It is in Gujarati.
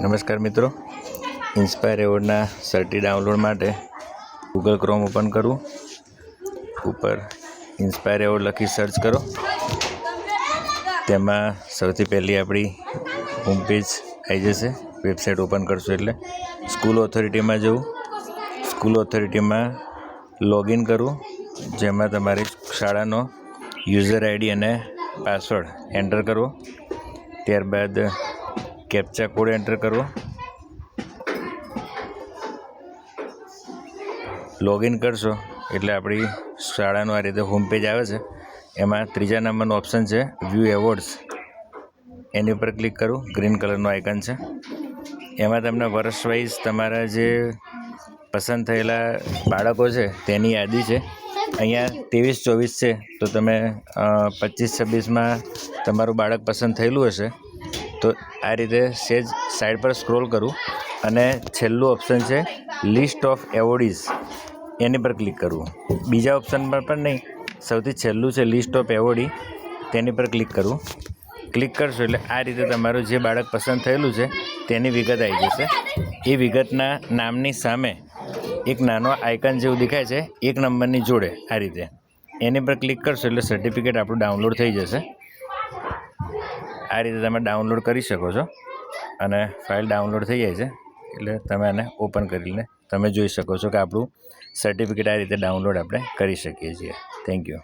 નમસ્કાર મિત્રો, ઇન્સ્પાયર એવોર્ડના સર્ટી ડાઉનલોડ માટે ગૂગલ ક્રોમ ઓપન કરવું, ઉપર ઇન્સ્પાયર એવોર્ડ લખી સર્ચ કરો. તેમાં સૌથી પહેલી આપણી હોમ પેજ આવી જશે. વેબસાઇટ ઓપન કરશો એટલે સ્કૂલ ઓથોરિટીમાં જવું. સ્કૂલ ઓથોરિટીમાં લોગિન કરવું, જેમાં તમારી શાળાનો યુઝર આઈડી અને પાસવર્ડ એન્ટર કરવો. ત્યારબાદ કેપ્ચા કોડ એન્ટર કરવો. લોગિન કરશો એટલે આપણી શાળાનું આ રીતે હોમ પેજ આવે છે. એમાં ત્રીજા નંબરનો ઓપ્શન છે વ્યૂ એવોર્ડ્સ, એની ઉપર ક્લિક કરું. ગ્રીન કલરનો આઇકન છે. એમાં તમને વર્ષ વાઇઝ તમારા જે પસંદ થયેલા બાળકો છે તેની યાદી છે. અહીંયા 23-24 છે, તો તમે 25-26માં તમારું બાળક પસંદ થયેલું હશે. તો આ રીતે સેજ સાઈડ પર સ્ક્રોલ કરું અને છેલ્લું ઓપ્શન છે લિસ્ટ ઓફ એવોર્ડીઝ, એની પર ક્લિક કરવું. બીજા ઓપ્શન પર પણ નહીં, સૌથી છેલ્લું છે લિસ્ટ ઓફ એવોર્ડી, તેની પર ક્લિક કરવું. ક્લિક કરશો એટલે આ રીતે તમારું જે બાળક પસંદ થયેલું છે તેની વિગત આવી જશે. એ વિગતના નામની સામે એક નાનો આઇકન જેવું દેખાય છે, 1 નંબરની જોડે. આ રીતે એની પર ક્લિક કરશો એટલે સર્ટિફિકેટ આપણું ડાઉનલોડ થઈ જશે. આ રીતે તમે ડાઉનલોડ કરી શકો છો અને ફાઇલ ડાઉનલોડ થઈ જાય છે એટલે તમે આને ઓપન કરીને તમે જોઈ શકો છો કે આપણું સર્ટિફિકેટ આ રીતે ડાઉનલોડ આપણે કરી શકીએ છીએ. Thank you.